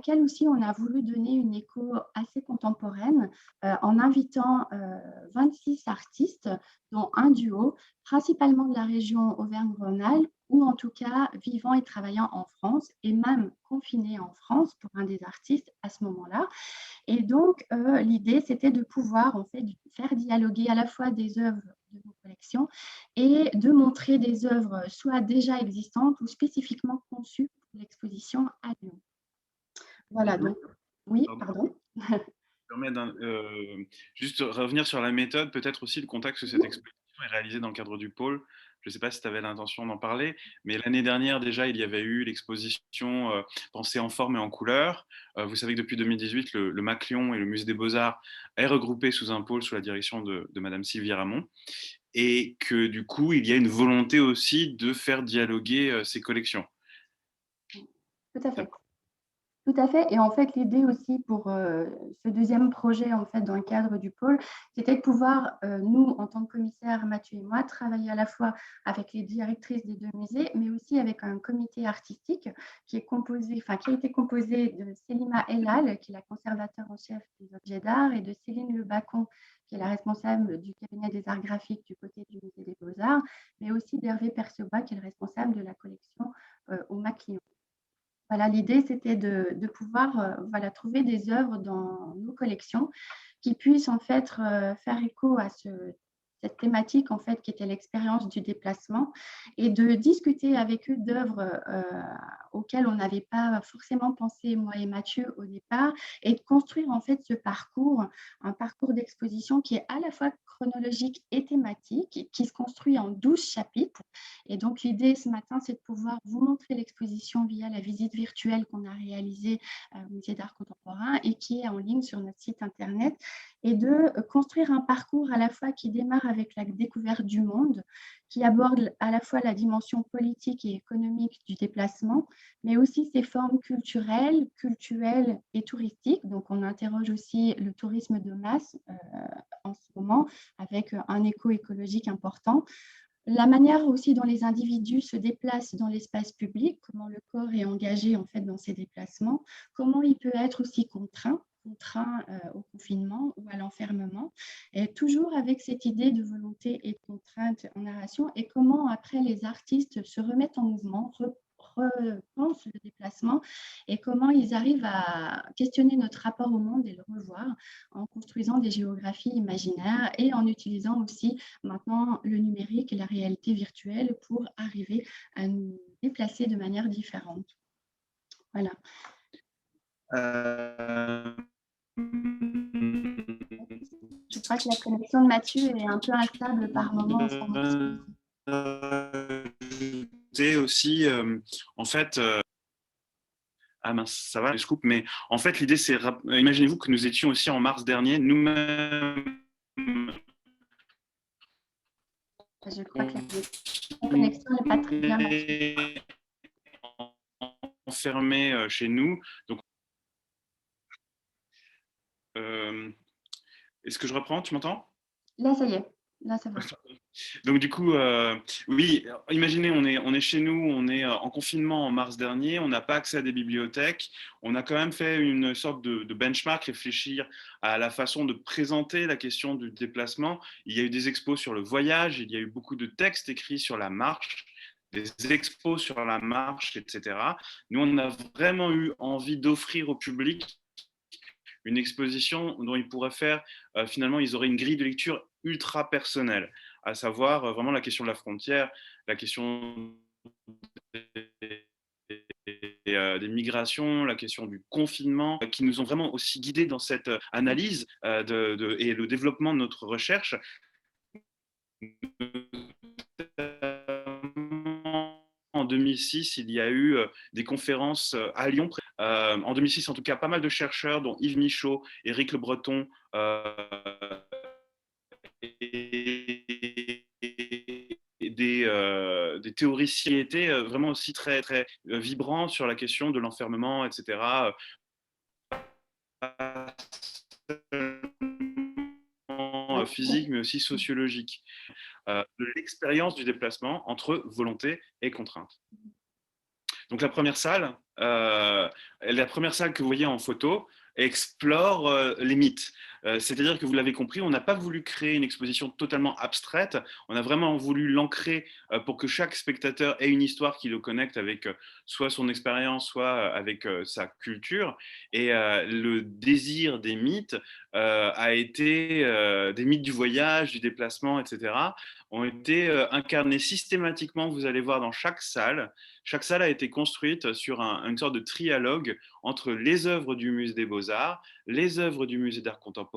laquelle aussi on a voulu donner une écho assez contemporaine en invitant 26 artistes, dont un duo, principalement de la région Auvergne-Rhône-Alpes, ou en tout cas vivant et travaillant en France, et même confinés en France pour un des artistes à ce moment-là. Et donc, l'idée, c'était de pouvoir en fait faire dialoguer à la fois des œuvres de nos collections et de montrer des œuvres soit déjà existantes ou spécifiquement conçues pour l'exposition à Lyon. Voilà, donc oui, Pardon, pardon. je me permets juste revenir sur la méthode, peut-être aussi le contexte que cette exposition est réalisée dans le cadre du pôle. Je ne sais pas si tu avais l'intention d'en parler, mais l'année dernière déjà, il y avait eu l'exposition Pensée en forme et en couleur. Vous savez que depuis 2018, le Maclion et le Musée des Beaux-Arts est regroupé sous un pôle sous la direction de Madame Sylvie Ramon, et que du coup, il y a une volonté aussi de faire dialoguer ces collections. Tout à fait. Tout à fait. Et en fait, l'idée aussi pour ce deuxième projet, en fait, dans le cadre du pôle, c'était de pouvoir, nous, en tant que commissaire, Mathieu et moi, travailler à la fois avec les directrices des deux musées, mais aussi avec un comité artistique qui est composé, enfin, qui a été composé de Selima Elal, qui est la conservateur en chef des objets d'art, et de Céline Le Bacon, qui est la responsable du cabinet des arts graphiques du côté du musée des Beaux-Arts, mais aussi d'Hervé Perceba, qui est le responsable de la collection au Maclion. Voilà, l'idée, c'était de pouvoir voilà, trouver des œuvres dans nos collections qui puissent en fait faire écho à cette thématique en fait qui était l'expérience du déplacement et de discuter avec eux d'œuvres auxquelles on n'avait pas forcément pensé, moi et Mathieu, au départ, et de construire en fait ce parcours, un parcours d'exposition qui est à la fois chronologique et thématique, qui se construit en 12 chapitres. Et donc, l'idée ce matin, c'est de pouvoir vous montrer l'exposition via la visite virtuelle qu'on a réalisée au Musée d'art contemporain et qui est en ligne sur notre site internet, et de construire un parcours à la fois qui démarre avec la découverte du monde, qui aborde à la fois la dimension politique et économique du déplacement, mais aussi ses formes culturelles, cultuelles et touristiques. Donc, on interroge aussi le tourisme de masse en ce moment, avec un écho écologique important. La manière aussi dont les individus se déplacent dans l'espace public, comment le corps est engagé en fait dans ces déplacements, comment il peut être aussi contraint au confinement ou à l'enfermement, et toujours avec cette idée de volonté et de contrainte en narration, et comment après les artistes se remettent en mouvement, repensent le déplacement, et comment ils arrivent à questionner notre rapport au monde et le revoir en construisant des géographies imaginaires et en utilisant aussi maintenant le numérique et la réalité virtuelle pour arriver à nous déplacer de manière différente. Voilà. Euh, Je crois que la connexion de Mathieu est un peu instable par moment, on s'en excuse. Aussi, en fait, ah mince, ça va, je coupe, mais en fait, l'idée, c'est, imaginez-vous que nous étions aussi en mars dernier, nous-mêmes Je crois que la connexion n'est pas très bien, Mathieu. enfermés chez nous. Donc, est-ce que je reprends? Tu m'entends? Là, ça y est. Là, ça va. Donc du coup, oui, imaginez, on est chez nous, on est en confinement en mars dernier, on n'a pas accès à des bibliothèques, on a quand même fait une sorte de benchmark, réfléchir à la façon de présenter la question du déplacement. Il y a eu des expos sur le voyage, il y a eu beaucoup de textes écrits sur la marche, des expos sur la marche, etc. Nous, on a vraiment eu envie d'offrir au public une exposition dont ils pourraient faire, finalement, ils auraient une grille de lecture ultra personnelle, à savoir vraiment la question de la frontière, la question des migrations, la question du confinement, qui nous ont vraiment aussi guidés dans cette analyse et le développement de notre recherche. En 2006, il y a eu des conférences à Lyon. En 2006, en tout cas, pas mal de chercheurs, dont Yves Michaud, Éric Le Breton, et des théoriciens qui étaient vraiment aussi très, très vibrants sur la question de l'enfermement, etc. Physique, mais aussi sociologique, de l'expérience du déplacement entre volonté et contrainte. Donc la première salle, la première salle que vous voyez en photo explore les mythes. C'est-à-dire que vous l'avez compris, on n'a pas voulu créer une exposition totalement abstraite, on a vraiment voulu l'ancrer pour que chaque spectateur ait une histoire qui le connecte avec soit son expérience, soit avec sa culture. Et le désir des mythes a été, des mythes du voyage, du déplacement, etc., ont été incarnés systématiquement, vous allez voir, dans chaque salle. Chaque salle a été construite sur une sorte de trialogue entre les œuvres du Musée des Beaux-Arts, les œuvres du Musée d'art contemporain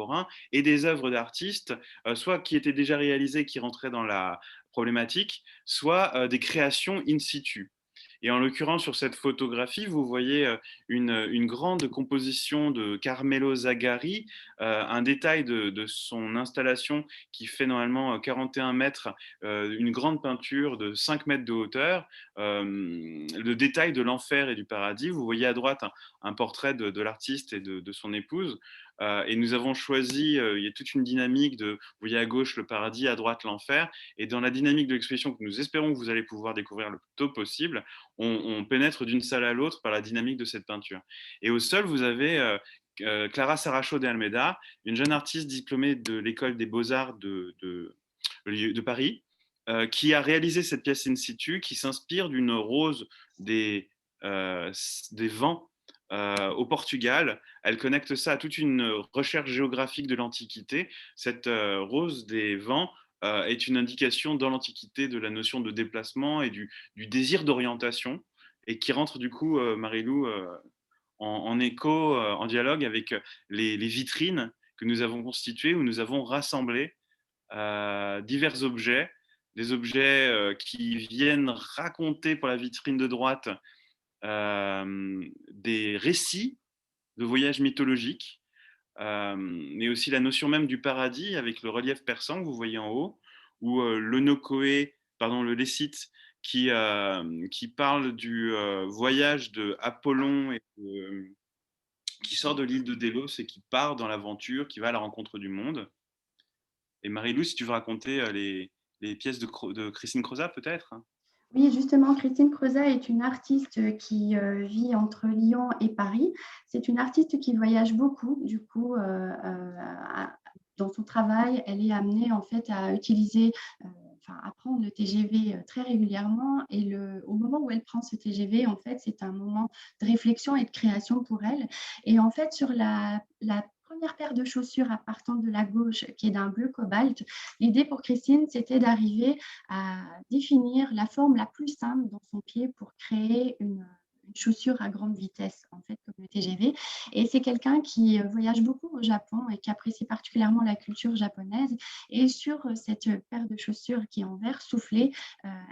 et des œuvres d'artistes, soit qui étaient déjà réalisées, qui rentraient dans la problématique, soit des créations in situ. Et en l'occurrence, sur cette photographie, vous voyez une grande composition de Carmelo Zagari, un détail de son installation qui fait normalement 41 mètres, une grande peinture de 5 mètres de hauteur, le détail de l'enfer et du paradis. Vous voyez à droite un portrait de l'artiste et de son épouse. Et nous avons choisi, il y a toute une dynamique de, vous voyez à gauche le paradis, à droite l'enfer. Et dans la dynamique de l'exposition que nous espérons que vous allez pouvoir découvrir le plus tôt possible, on pénètre d'une salle à l'autre par la dynamique de cette peinture. Et au sol, vous avez Clara Saracho de Almeida, une jeune artiste diplômée de l'école des beaux-arts de Paris, qui a réalisé cette pièce in situ, qui s'inspire d'une rose des, euh, des vents au Portugal. Elle connecte ça à toute une recherche géographique de l'Antiquité. Cette rose des vents est une indication dans l'Antiquité de la notion de déplacement et du désir d'orientation, et qui rentre du coup, Marilou, en écho, en dialogue avec les vitrines que nous avons constituées, où nous avons rassemblé divers objets, des objets qui viennent raconter pour la vitrine de droite des récits de voyages mythologiques, mais aussi la notion même du paradis avec le relief persan que vous voyez en haut, ou le Lécite, qui parle du voyage de Apollon qui sort de l'île de Délos et qui part dans l'aventure, qui va à la rencontre du monde. Et Marie-Lou, si tu veux raconter les pièces de Christine Crozat, peut-être. Oui, justement, Christine Crozat est une artiste qui vit entre Lyon et Paris. C'est une artiste qui voyage beaucoup. Du coup, dans son travail, elle est amenée en fait à utiliser, à prendre le TGV très régulièrement. Et au moment où elle prend ce TGV, en fait, c'est un moment de réflexion et de création pour elle. Et en fait, sur la première paire de chaussures à partant de la gauche, qui est d'un bleu cobalt, l'idée pour Christine, c'était d'arriver à définir la forme la plus simple dans son pied pour créer une chaussure à grande vitesse, en fait, comme le TGV. Et c'est quelqu'un qui voyage beaucoup au Japon et qui apprécie particulièrement la culture japonaise. Et sur cette paire de chaussures qui est en verre soufflé,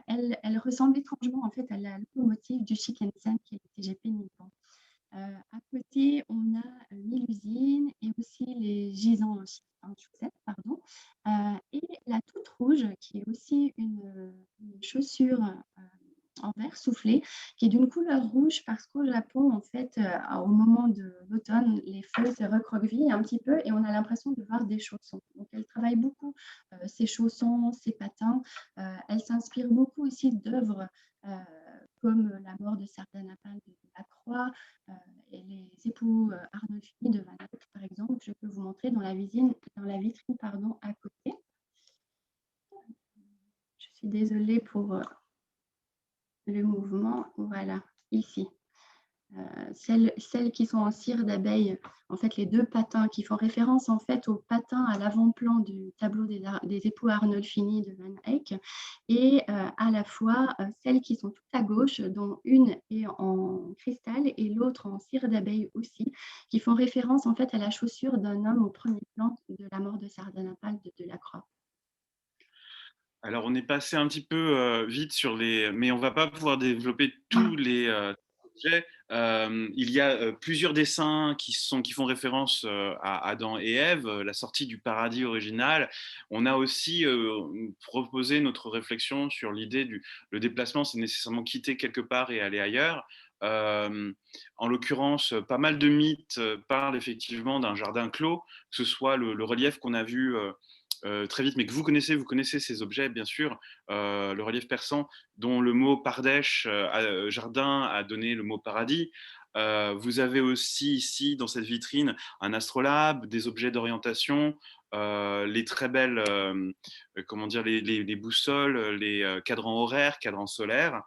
elle ressemble étrangement en fait à la locomotive du Shinkansen qui est le TGP Nippon. À côté, on a Mélusine et aussi les gisants en chaussette, pardon. Et la toute rouge, qui est aussi une chaussure en verre soufflé, qui est d'une couleur rouge parce qu'au Japon, en fait, au moment de l'automne, les feuilles se recroquevillent un petit peu et on a l'impression de voir des chaussons. Donc, elle travaille beaucoup ses chaussons, ses patins. Elle s'inspire beaucoup aussi d'œuvres comme La mort de Sardanapale de Lacroix et Les époux Arnolfini de Van Eyck, par exemple. Je peux vous montrer dans la vitrine pardon, à côté. Je suis désolée pour le mouvement. Voilà, ici. Celles qui sont en cire d'abeille, en fait les deux patins qui font référence en fait aux patins à l'avant-plan du tableau des époux Arnolfini de Van Eyck, et à la fois celles qui sont tout à gauche, dont une est en cristal et l'autre en cire d'abeille aussi, qui font référence en fait à la chaussure d'un homme au premier plan de La mort de Sardanapale de Delacroix. Alors, on est passé un petit peu vite sur mais on va pas pouvoir développer tous les objets. Il y a plusieurs dessins qui font référence à Adam et Ève, la sortie du paradis original. On a aussi proposé notre réflexion sur l'idée le déplacement, c'est nécessairement quitter quelque part et aller ailleurs. En l'occurrence, pas mal de mythes parlent effectivement d'un jardin clos, que ce soit le relief qu'on a vu très vite, mais que vous connaissez ces objets, bien sûr. Le relief persan, dont le mot Pardesh, jardin, a donné le mot paradis. Vous avez aussi ici, dans cette vitrine, un astrolabe, des objets d'orientation, les très belles, comment dire, les boussoles, les cadrans horaires, cadrans solaires.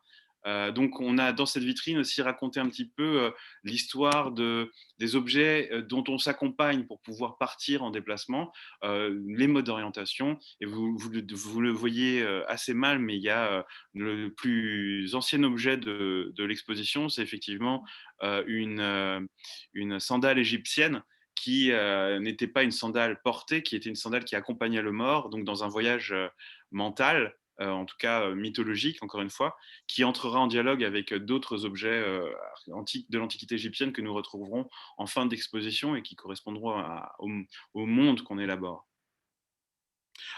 Donc, on a dans cette vitrine aussi raconté un petit peu l'histoire des objets dont on s'accompagne pour pouvoir partir en déplacement, les modes d'orientation. Et vous le voyez assez mal, mais il y a le plus ancien objet de l'exposition, c'est effectivement une sandale égyptienne qui n'était pas une sandale portée, qui était une sandale qui accompagnait le mort, donc dans un voyage mental, en tout cas mythologique, encore une fois, qui entrera en dialogue avec d'autres objets antiques de l'Antiquité égyptienne que nous retrouverons en fin d'exposition et qui correspondront au monde qu'on élabore.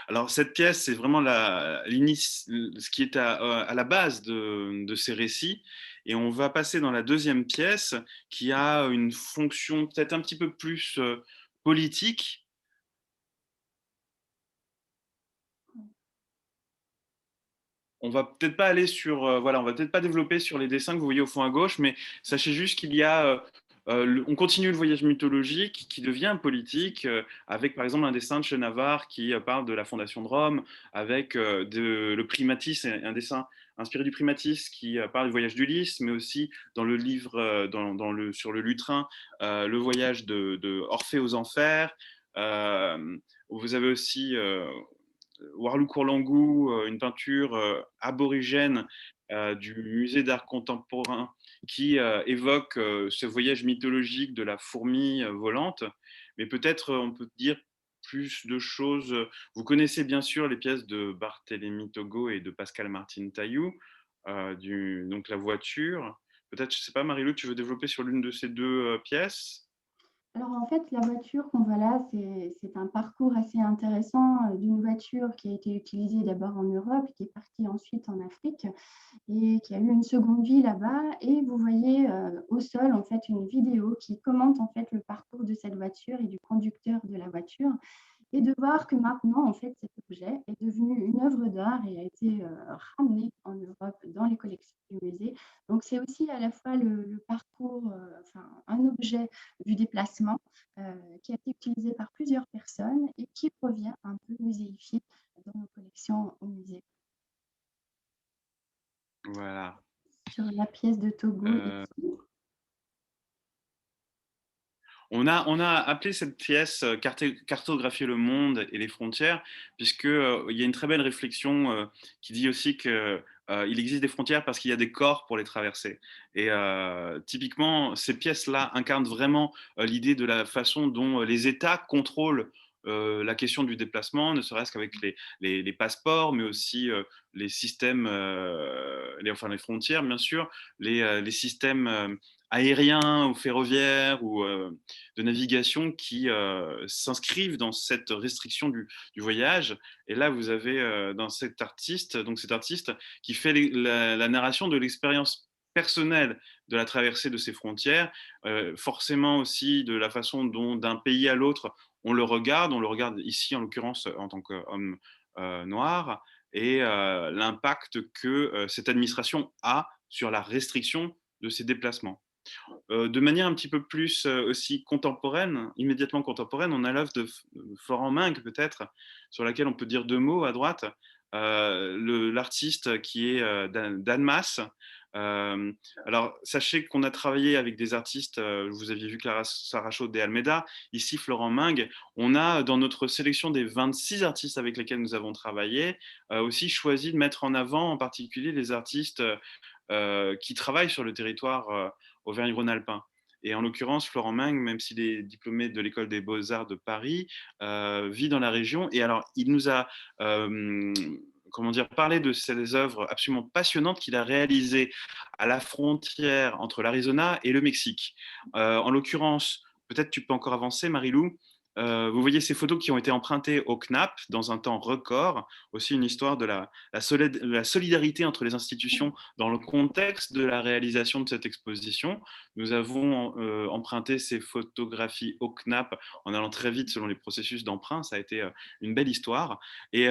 Alors, cette pièce, c'est vraiment ce qui est à la base de ces récits. Et on va passer dans la deuxième pièce qui a une fonction peut-être un petit peu plus politique. On va peut-être pas aller sur, voilà, on va peut-être pas développer sur les dessins que vous voyez au fond à gauche, mais sachez juste qu'il y a, on continue le voyage mythologique qui devient politique, avec par exemple un dessin de Chenavard qui parle de la fondation de Rome, avec le Primatis, un dessin inspiré du Primatis qui parle du voyage d'Ulysse, mais aussi dans le livre, sur le lutrin, le voyage de Orphée aux enfers. Vous avez aussi Warlou Kourlangou, une peinture aborigène du musée d'art contemporain qui évoque ce voyage mythologique de la fourmi volante. Mais peut-être on peut dire plus de choses. Vous connaissez bien sûr les pièces de Barthélemy Togo et de Pascal Martin Taillou, donc la voiture. Peut-être, je ne sais pas, Marie-Lou, tu veux développer sur l'une de ces deux pièces? Alors en fait, la voiture qu'on voit là, c'est un parcours assez intéressant d'une voiture qui a été utilisée d'abord en Europe, qui est partie ensuite en Afrique et qui a eu une seconde vie là-bas. Et vous voyez au sol en fait une vidéo qui commente en fait le parcours de cette voiture et du conducteur de la voiture. Et de voir que maintenant, en fait, cet objet est devenu une œuvre d'art et a été ramené en Europe dans les collections du musée. Donc, c'est aussi à la fois le parcours, enfin, un objet du déplacement qui a été utilisé par plusieurs personnes et qui provient un peu muséifié dans nos collections au musée. Voilà. Sur la pièce de Togo Euh, ici. on a appelé cette pièce Cartographier le monde et les frontières, puisque il y a une très belle réflexion qui dit aussi que il existe des frontières parce qu'il y a des corps pour les traverser. Et typiquement, ces pièces-là incarnent vraiment l'idée de la façon dont les États contrôlent la question du déplacement, ne serait-ce qu'avec les passeports, mais aussi les systèmes, enfin les frontières, bien sûr, les systèmes aériens ou ferroviaires ou de navigation qui s'inscrivent dans cette restriction du voyage. Et là, vous avez dans cet artiste qui fait la narration de l'expérience personnelle de la traversée de ces frontières, forcément aussi de la façon dont d'un pays à l'autre on le regarde ici en l'occurrence en tant qu'homme noir, et l'impact que cette administration a sur la restriction de ces déplacements. De manière un petit peu plus aussi contemporaine, immédiatement contemporaine, on a l'œuvre de Florent Mingue, peut-être, sur laquelle on peut dire deux mots à droite. L'artiste qui est Dan Mas. Euh, alors, sachez qu'on a travaillé avec des artistes, vous aviez vu Clara Saracho de Almeida, ici Florent Mingue. On a, dans notre sélection des 26 artistes avec lesquels nous avons travaillé, aussi choisi de mettre en avant en particulier les artistes qui travaillent sur le territoire Auvergne-Rhône-Alpin. Et en l'occurrence, Florent Mingue, même s'il est diplômé de l'École des Beaux-Arts de Paris, vit dans la région. Et alors, il nous a comment dire, parlé de ces œuvres absolument passionnantes qu'il a réalisées à la frontière entre l'Arizona et le Mexique. En l'occurrence, peut-être tu peux encore avancer, Marilou. Vous voyez ces photos qui ont été empruntées au CNAP dans un temps record, aussi une histoire de la solidarité entre les institutions dans le contexte de la réalisation de cette exposition. Nous avons emprunté ces photographies au CNAP en allant très vite selon les processus d'emprunt. Ça a été une belle histoire. Et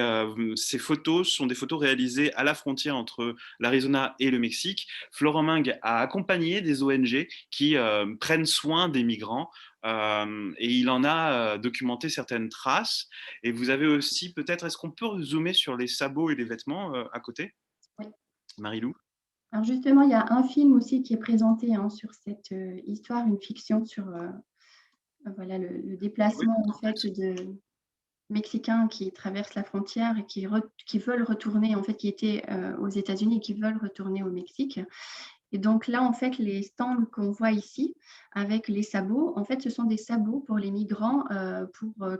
ces photos sont des photos réalisées à la frontière entre l'Arizona et le Mexique. Florent Mingue a accompagné des ONG qui prennent soin des migrants et il en a documenté certaines traces. Et vous avez aussi peut-être, est-ce qu'on peut zoomer sur les sabots et les vêtements à côté, Oui. Marie-Lou? Alors justement, il y a un film aussi qui est présenté sur cette histoire, une fiction sur voilà, le Oui, déplacement en fait de Mexicains qui traversent la frontière et qui veulent retourner, en fait, qui étaient aux États-Unis et qui veulent retourner au Mexique. Et donc là, en fait, les stands qu'on voit ici avec les sabots, en fait, ce sont des sabots pour les migrants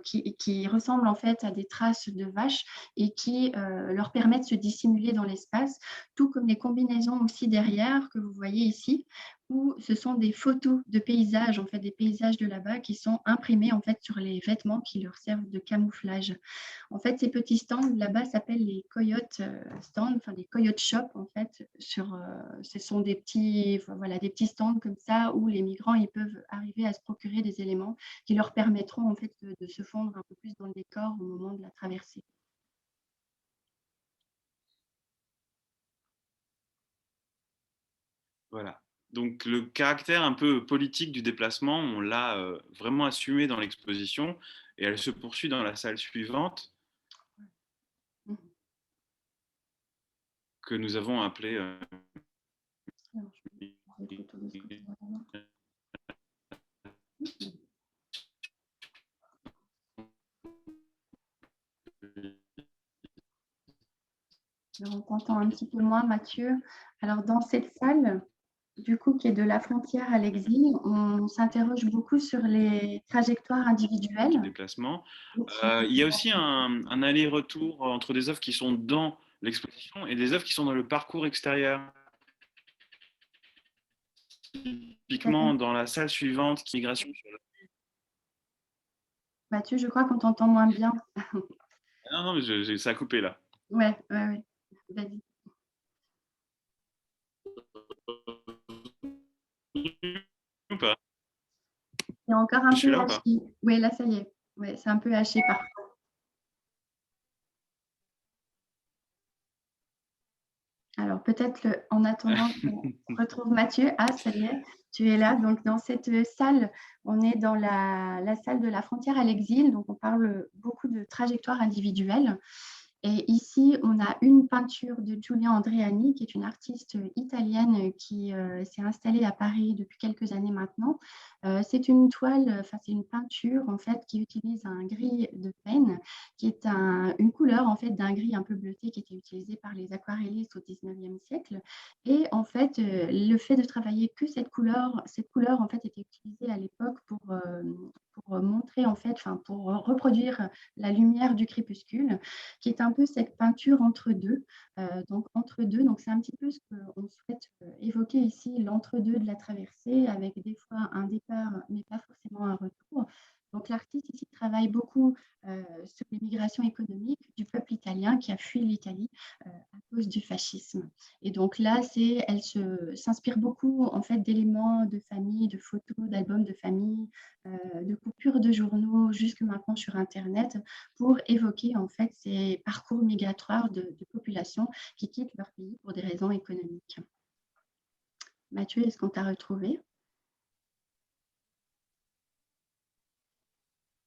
qui ressemblent en fait à des traces de vaches et qui leur permettent de se dissimuler dans l'espace, tout comme les combinaisons aussi derrière que vous voyez ici, où ce sont des photos de paysages, en fait, des paysages de là-bas qui sont imprimés en fait sur les vêtements qui leur servent de camouflage. En fait, ces petits stands là-bas s'appellent les coyote stands, enfin des coyote shops en fait. Ce sont des petits, voilà, des petits stands comme ça où les migrants ils peuvent arriver à se procurer des éléments qui leur permettront en fait de se fondre un peu plus dans le décor au moment de la traversée. Voilà. Donc le caractère un peu politique du déplacement, on l'a vraiment assumé dans l'exposition et elle se poursuit dans la salle suivante Mhm. que nous avons appelée Alors, je vais prendre des photos de ce côté-là. Alors, on t'entend un petit peu moins, Mathieu. Alors, dans cette salle, du coup, qui est de la frontière à l'exil, on s'interroge beaucoup sur les trajectoires du individuelles. déplacement. Qui- Il y a aussi un aller-retour entre des œuvres qui sont dans l'exposition et des œuvres qui sont dans le parcours extérieur. Typiquement dans la salle suivante, qui est migration sur le... Mathieu, je crois qu'on t'entend moins bien. Non, non, mais ça a coupé là. Ouais, ouais, ouais. Vas-y. Ou pas? C'est encore un Je suis peu là ou haché. pas? Oui, là, ça y est. Ouais, c'est un peu haché parfois. Alors, peut-être en attendant qu'on retrouve Mathieu. Ah, ça y est, tu es là. Donc, dans cette salle, on est dans la salle de la frontière à l'exil. Donc, on parle beaucoup de trajectoires individuelles. Et ici, on a une peinture de Giulia Andreani, qui est une artiste italienne qui s'est installée à Paris depuis quelques années maintenant. C'est une toile, enfin c'est une peinture en fait qui utilise un gris de peine, qui est une couleur en fait d'un gris un peu bleuté qui était utilisé par les aquarellistes au 19e siècle. Et en fait, le fait de travailler que cette couleur en fait était utilisée à l'époque pour montrer en fait, enfin pour reproduire la lumière du crépuscule, qui est un peu cette peinture entre deux. Donc entre deux, donc c'est un petit peu ce qu'on souhaite évoquer ici, l'entre-deux de la traversée, avec des fois un départ, mais pas forcément un retour. Donc l'artiste ici travaille beaucoup sur les migrations économiques du peuple italien qui a fui l'Italie à cause du fascisme. Et donc là, elle s'inspire beaucoup en fait d'éléments de famille, de photos, d'albums de famille, de coupures de journaux, jusque maintenant sur Internet, pour évoquer en fait ces parcours migratoires de populations qui quittent leur pays pour des raisons économiques. Mathieu, est-ce qu'on t'a retrouvé?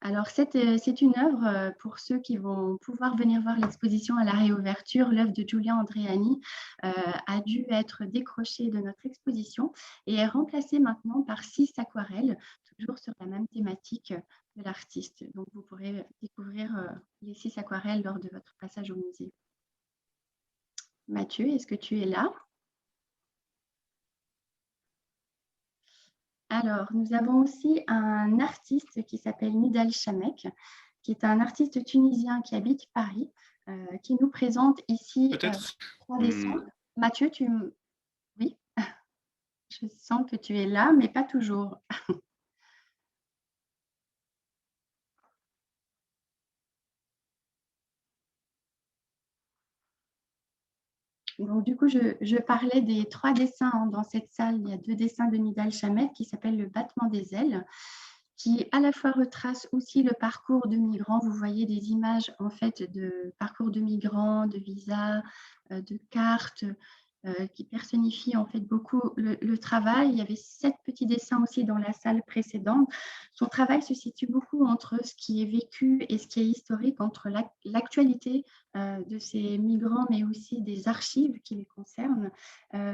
Alors, c'est une œuvre, pour ceux qui vont pouvoir venir voir l'exposition à la réouverture, l'œuvre de Giulia Andreani a dû être décrochée de notre exposition et est remplacée maintenant par 6 aquarelles, toujours sur la même thématique de l'artiste. Donc, vous pourrez découvrir les 6 aquarelles lors de votre passage au musée. Mathieu, est-ce que tu es là? Alors, nous avons aussi un artiste qui s'appelle Nidal Chamek, qui est un artiste tunisien qui habite Paris, qui nous présente ici Peut-être 3 dessins. Mathieu, oui, je sens que tu es là, mais pas toujours. Donc, du coup, je parlais des 3 dessins dans cette salle. Il y a 2 dessins de Nidal Chamet qui s'appellent Le battement des ailes, qui à la fois retrace aussi le parcours de migrants. Vous voyez des images en fait de parcours de migrants, de visas, de cartes, qui personnifient en fait beaucoup le travail. Il y avait 7 petits dessins aussi dans la salle précédente. Son travail se situe beaucoup entre ce qui est vécu et ce qui est historique, entre l'actualité de ces migrants, mais aussi des archives qui les concernent.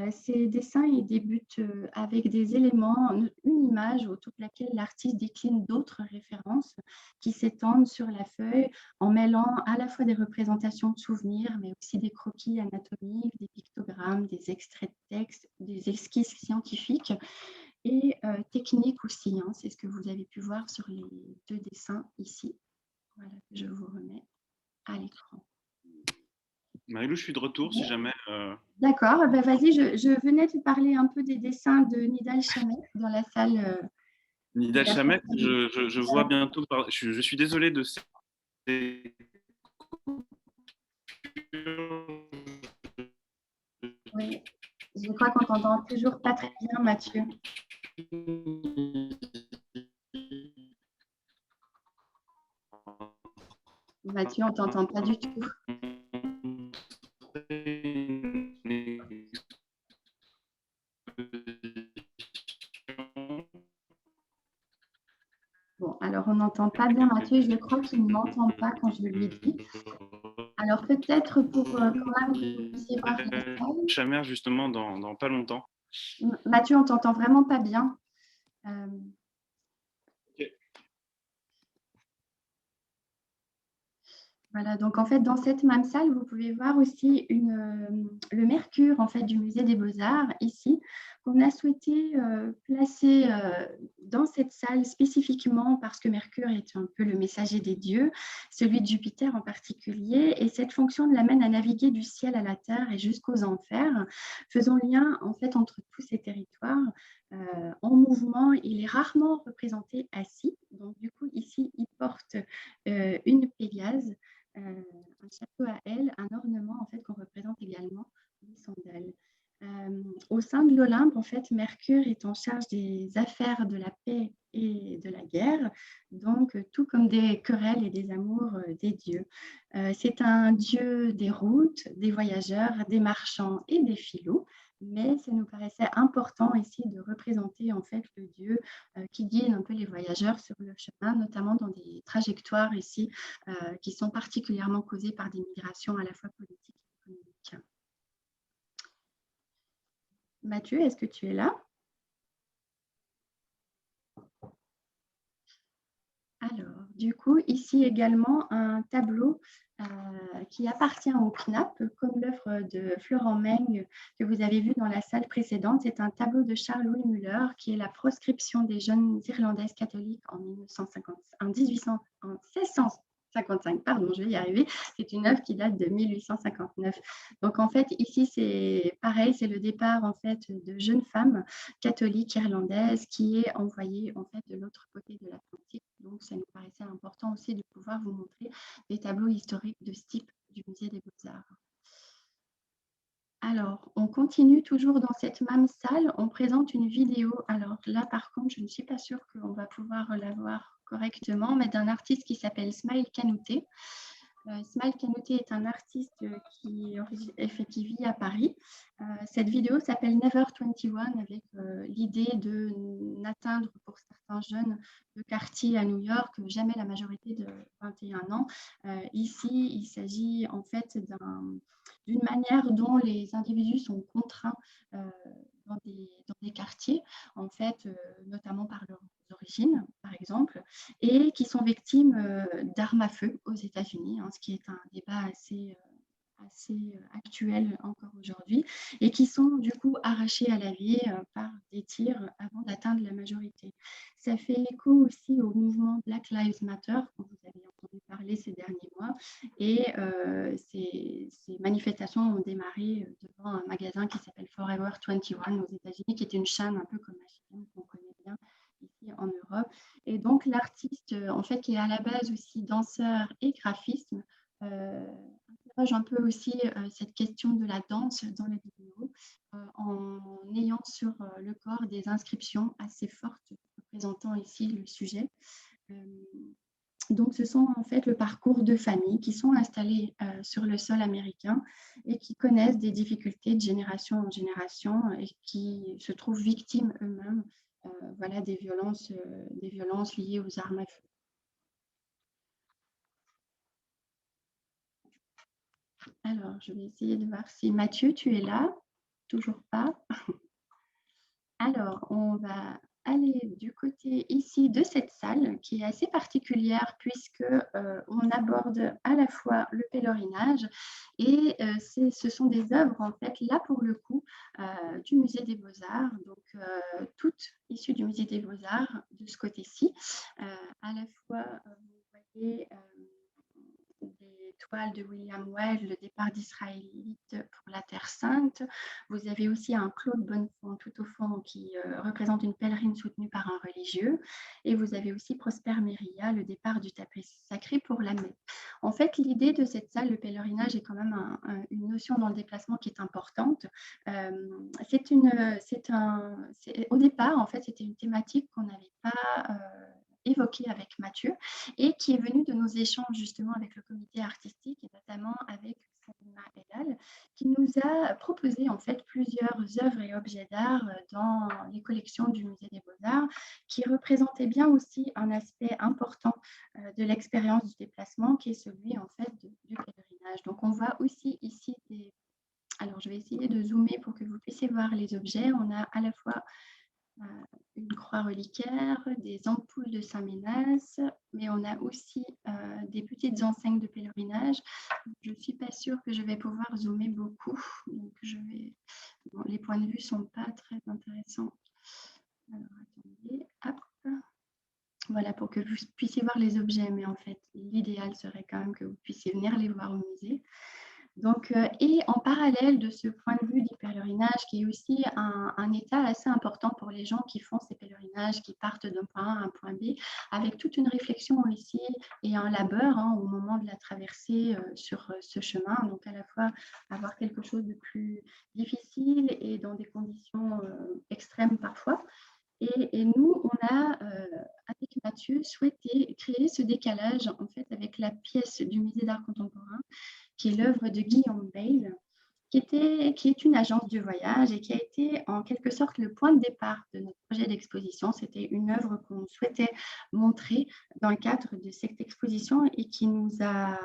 Ces dessins, ils débutent avec des éléments, une image autour de laquelle l'artiste décline d'autres références qui s'étendent sur la feuille en mêlant à la fois des représentations de souvenirs, mais aussi des croquis anatomiques, des pictogrammes, des extraits de texte, des esquisses scientifiques et techniques aussi. Hein. C'est ce que vous avez pu voir sur les 2 dessins ici. Voilà, je vous remets à l'écran. Marilou, je suis de retour si jamais. D'accord, ben vas-y, je venais te parler un peu des dessins de Nidal Chamet dans la salle. Nidal Chamet, je vois bientôt. Je suis désolé de ces. Oui, je crois qu'on t'entend toujours pas très bien, Mathieu. Mathieu, on t'entend pas du tout. Bon, alors on n'entend pas bien Mathieu, je crois qu'il ne m'entend pas quand je lui dis. Alors peut-être pour quand même que vous puissiez voir la salle. Chamer justement dans pas longtemps. Mathieu, on t'entend vraiment pas bien. Voilà, donc en fait, dans cette même salle, vous pouvez voir aussi le Mercure en fait, du Musée des Beaux-Arts, ici, qu'on a souhaité placer dans cette salle spécifiquement parce que Mercure est un peu le messager des dieux, celui de Jupiter en particulier, et cette fonction l'amène à naviguer du ciel à la terre et jusqu'aux enfers, faisant lien en fait entre tous ces territoires. En mouvement, il est rarement représenté assis, donc du coup ici, il porte une Pégase, un chapeau à ailes, un ornement en fait qu'on représente également les sandales. Au sein de l'Olympe, en fait, Mercure est en charge des affaires de la paix et de la guerre, donc tout comme des querelles et des amours des dieux. C'est un dieu des routes, des voyageurs, des marchands et des filous, mais ça nous paraissait important ici de représenter en fait le dieu qui guide un peu les voyageurs sur le chemin, notamment dans des trajectoires ici qui sont particulièrement causées par des migrations à la fois politiques et économiques. Mathieu, est-ce que tu es là? Alors, du coup, ici également un tableau qui appartient au CNAP, comme l'œuvre de Florent Meng que vous avez vu dans la salle précédente. C'est un tableau de Charles-Louis Muller qui est la proscription des jeunes Irlandaises catholiques en 1655, pardon, je vais y arriver. C'est une œuvre qui date de 1859. Donc en fait, ici, c'est pareil, c'est le départ en fait de jeunes femmes catholiques irlandaises qui est envoyée en fait de l'autre côté de l'Atlantique. Donc ça nous paraissait important aussi de pouvoir vous montrer des tableaux historiques de ce type du Musée des Beaux-Arts. Alors, on continue toujours dans cette même salle. On présente une vidéo. Alors là, par contre, je ne suis pas sûre qu'on va pouvoir la voir correctement, mais d'un artiste qui s'appelle Smail Kanouté. Smail Kanouté est un artiste qui vit à Paris. Cette vidéo s'appelle Never 21 avec l'idée de n'atteindre pour certains jeunes de quartier à New York jamais la majorité de 21 ans. Ici, il s'agit en fait d'une manière dont les individus sont contraints dans des quartiers, en fait, notamment par leurs origines, par exemple, et qui sont victimes d'armes à feu aux États-Unis, hein, ce qui est un débat assez actuel encore aujourd'hui, et qui sont du coup arrachés à la vie par des tirs avant d'atteindre la majorité. Ça fait écho aussi au mouvement Black Lives Matter, dont vous avez entendu parler ces derniers mois, et ces manifestations ont démarré devant un magasin qui s'appelle Forever 21 aux États-Unis, qui est une chaîne un peu comme H&M qu'on connaît bien ici en Europe. Et donc l'artiste, en fait, qui est à la base aussi danseur et graphiste, j'interroge un peu aussi cette question de la danse dans la vidéo en ayant sur le corps des inscriptions assez fortes représentant ici le sujet. Euh, donc, ce sont en fait le parcours de familles qui sont installées sur le sol américain et qui connaissent des difficultés de génération en génération et qui se trouvent victimes eux-mêmes voilà, des violences liées aux armes à feu. Alors, je vais essayer de voir si Mathieu, tu es là. Toujours pas. Alors, on va aller du côté ici de cette salle qui est assez particulière puisque on aborde à la fois le pèlerinage et ce sont des œuvres en fait là pour le coup du musée des Beaux-Arts, donc toutes issues du musée des Beaux-Arts de ce côté-ci. À la fois, vous voyez des toiles de William Weld, le départ d'Israélites pour la Terre Sainte. Vous avez aussi un Claude Bonnefond tout au fond qui représente une pèlerine soutenue par un religieux. Et vous avez aussi Prosper Méria, le départ du tapis sacré pour la Mecque. En fait, l'idée de cette salle, le pèlerinage, est quand même une notion dans le déplacement qui est importante. Au départ, en fait, c'était une thématique qu'on n'avait pas évoquée avec Mathieu et qui est venu de nos échanges justement avec le comité artistique et notamment avec Salima Elal, qui nous a proposé en fait plusieurs œuvres et objets d'art dans les collections du musée des Beaux-Arts qui représentaient bien aussi un aspect important de l'expérience du déplacement qui est celui en fait du pèlerinage. Donc on voit aussi ici des... Alors je vais essayer de zoomer pour que vous puissiez voir les objets. On a à la fois une croix reliquaire, des ampoules de Saint-Ménas, mais on a aussi des petites enseignes de pèlerinage. Je ne suis pas sûre que je vais pouvoir zoomer beaucoup, donc bon, les points de vue ne sont pas très intéressants. Alors, attendez, hop. Voilà, pour que vous puissiez voir les objets, mais en fait, l'idéal serait quand même que vous puissiez venir les voir au musée. Donc, et en parallèle de ce point de vue du pèlerinage, qui est aussi un état assez important pour les gens qui font ces pèlerinages, qui partent d'un point A à un point B, avec toute une réflexion ici et un labeur au moment de la traversée sur ce chemin. Donc, à la fois avoir quelque chose de plus difficile et dans des conditions extrêmes parfois. Et nous, on a, avec Mathieu, souhaité créer ce décalage en fait avec la pièce du musée d'art contemporain qui est l'œuvre de Guillaume Bale, qui est une agence de voyage et qui a été en quelque sorte le point de départ de notre projet d'exposition. C'était une œuvre qu'on souhaitait montrer dans le cadre de cette exposition et qui nous a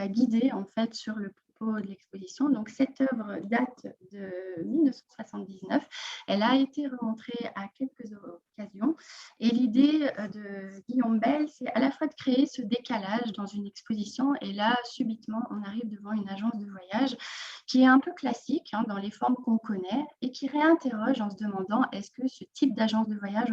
guidés en fait sur le propos de l'exposition. Donc cette œuvre date de 1979. Elle a été remontrée à quelques occasions et l'idée de Guillaume Bell, c'est à la fois de créer ce décalage dans une exposition et là, subitement, on arrive devant une agence de voyage qui est un peu classique dans les formes qu'on connaît et qui réinterroge en se demandant est-ce que ce type d'agence de voyage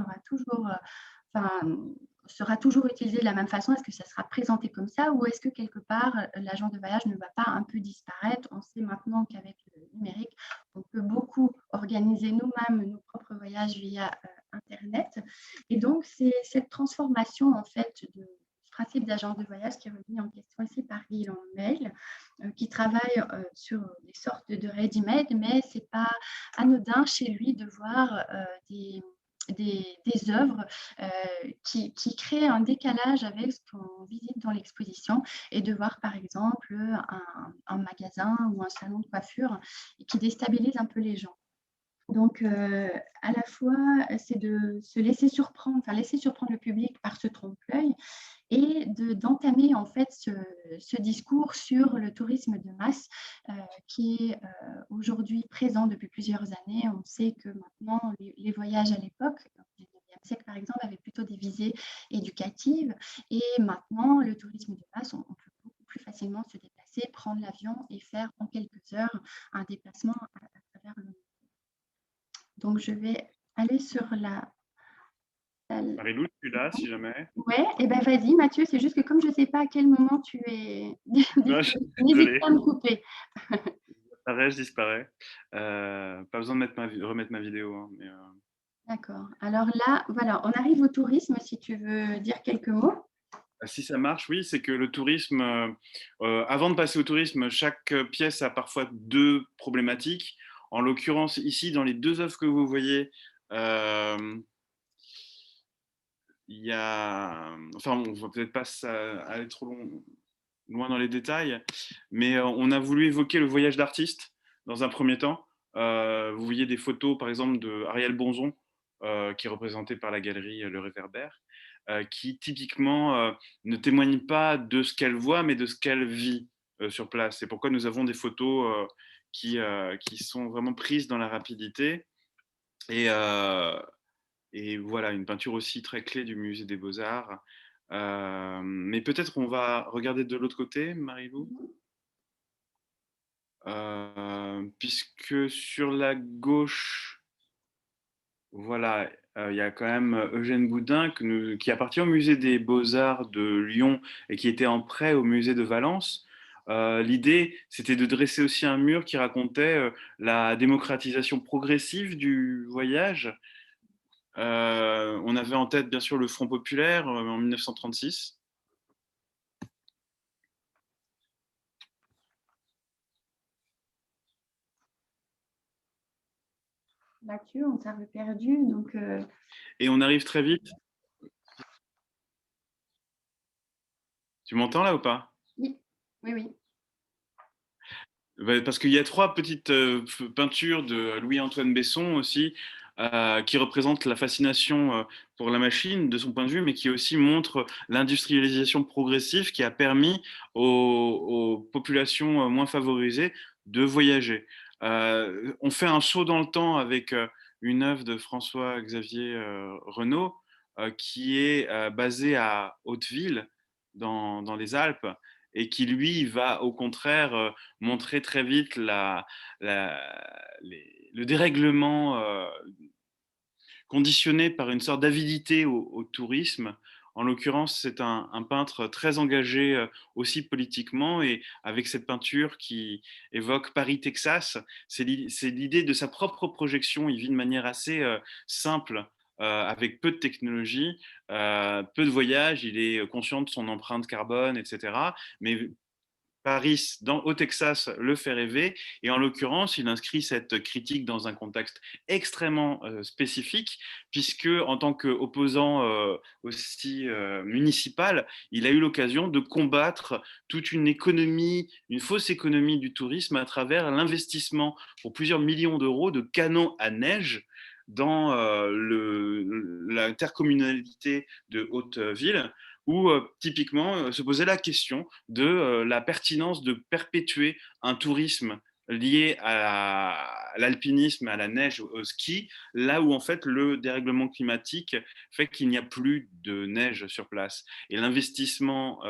sera toujours utilisé de la même façon? Est-ce que ça sera présenté comme ça ou est-ce que quelque part l'agence de voyage ne va pas un peu disparaître? On sait maintenant qu'avec le numérique, on peut beaucoup organiser nous-mêmes nos propres voyages via Internet. Et donc, c'est cette transformation en fait de principe d'agence de voyage qui est remis en question ici par Guillaume Mail, qui travaille sur des sortes de ready-made, mais ce n'est pas anodin chez lui de voir des œuvres qui créent un décalage avec ce qu'on visite dans l'exposition et de voir par exemple un magasin ou un salon de coiffure qui déstabilise un peu les gens. Donc, à la fois, c'est de se laisser surprendre, enfin laisser surprendre le public par ce trompe-l'œil et d'entamer en fait ce discours sur le tourisme de masse qui est aujourd'hui présent depuis plusieurs années. On sait que maintenant, les voyages à l'époque, au XIXe siècle par exemple, avaient plutôt des visées éducatives et maintenant, le tourisme de masse, on peut beaucoup plus facilement se déplacer, prendre l'avion et faire en quelques heures un déplacement à travers le monde. Donc, je vais aller sur la salle. Marie-Lou, tu es là si jamais. Ouais, et ben vas-y Mathieu, c'est juste que comme je ne sais pas à quel moment tu es Non, je suis n'hésite désolé. pas à me couper. Je disparais. Pas besoin de remettre ma vidéo. Hein, mais, D'accord. Alors là, voilà, on arrive au tourisme si tu veux dire quelques mots. Si ça marche, oui, c'est que le tourisme, avant de passer au tourisme, chaque pièce a parfois 2 problématiques. En l'occurrence, ici, dans les 2 œuvres que vous voyez, hem, il y a enfin, on va peut-être pas aller trop loin dans les détails, mais on a voulu évoquer le voyage d'artiste dans un premier temps. Vous voyez des photos, par exemple, de Ariel Bonzon, qui est représentée par la galerie Le Réverbère, qui typiquement ne témoigne pas de ce qu'elle voit, mais de ce qu'elle vit sur place. C'est pourquoi nous avons des photos qui sont vraiment prises dans la rapidité. Et, et voilà, une peinture aussi très clé du musée des Beaux-Arts. Mais peut-être on va regarder de l'autre côté, Marie-Lou, puisque sur la gauche, voilà, il y a quand même Eugène Boudin qui appartient au musée des Beaux-Arts de Lyon et qui était en prêt au musée de Valence. L'idée, c'était de dresser aussi un mur qui racontait la démocratisation progressive du voyage. On avait en tête, bien sûr, le Front populaire en 1936. L'actu, on s'est perdu, donc Et on arrive très vite. Tu m'entends là ou pas? oui, oui, oui. Parce qu'il y a 3 petites peintures de Louis-Antoine Besson aussi, qui représentent la fascination pour la machine de son point de vue, mais qui aussi montrent l'industrialisation progressive qui a permis aux populations moins favorisées de voyager. On fait un saut dans le temps avec une œuvre de François-Xavier Renaud, qui est basée à Hauteville, dans les Alpes, et qui lui va au contraire montrer très vite le dérèglement conditionné par une sorte d'avidité au tourisme. En l'occurrence, c'est un peintre très engagé aussi politiquement, et avec cette peinture qui évoque Paris, Texas, c'est l'idée de sa propre projection. Il vit de manière assez simple, avec peu de technologie, peu de voyages, il est conscient de son empreinte carbone, etc. Mais Paris, au Texas, le fait rêver. Et en l'occurrence, il inscrit cette critique dans un contexte extrêmement spécifique, puisque en tant qu'opposant aussi municipal, il a eu l'occasion de combattre toute une économie, une fausse économie du tourisme à travers l'investissement pour plusieurs millions d'euros de canons à neige dans l'intercommunalité de Haute-Ville, où typiquement se posait la question de la pertinence de perpétuer un tourisme lié à l'alpinisme, à la neige, au ski, là où en fait le dérèglement climatique fait qu'il n'y a plus de neige sur place. Et l'investissement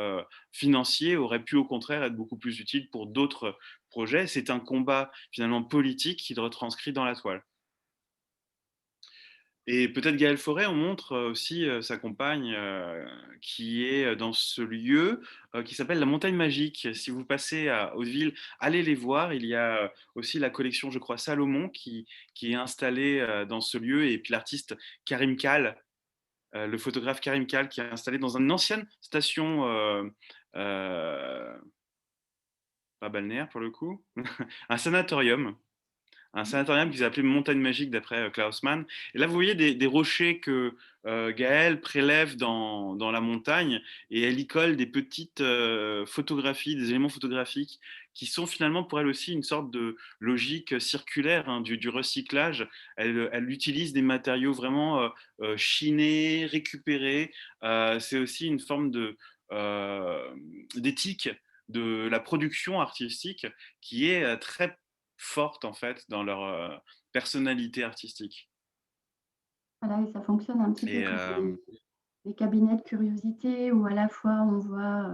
financier aurait pu au contraire être beaucoup plus utile pour d'autres projets. C'est un combat finalement politique qu'il retranscrit dans la toile. Et peut-être Gaël Fauré, on montre aussi sa compagne qui est dans ce lieu qui s'appelle la Montagne Magique. Si vous passez à Hauteville, allez les voir. Il y a aussi la collection, je crois, Salomon qui est installée dans ce lieu. Et puis l'artiste Karim Kal, le photographe Karim Kal, qui est installé dans une ancienne station, euh, pas balnéaire pour le coup, un sanatorium, qu'ils appelaient Montagne Magique d'après Klaus Mann. Et là, vous voyez des rochers que Gaëlle prélève dans la montagne, et elle y colle des petites photographies, des éléments photographiques qui sont finalement pour elle aussi une sorte de logique circulaire hein, du recyclage. Elle utilise des matériaux vraiment chinés, récupérés. C'est aussi une forme d'éthique de la production artistique qui est très forte en fait dans leur personnalité artistique. Voilà, et ça fonctionne un petit peu Et comme des cabinets de curiosité où à la fois on voit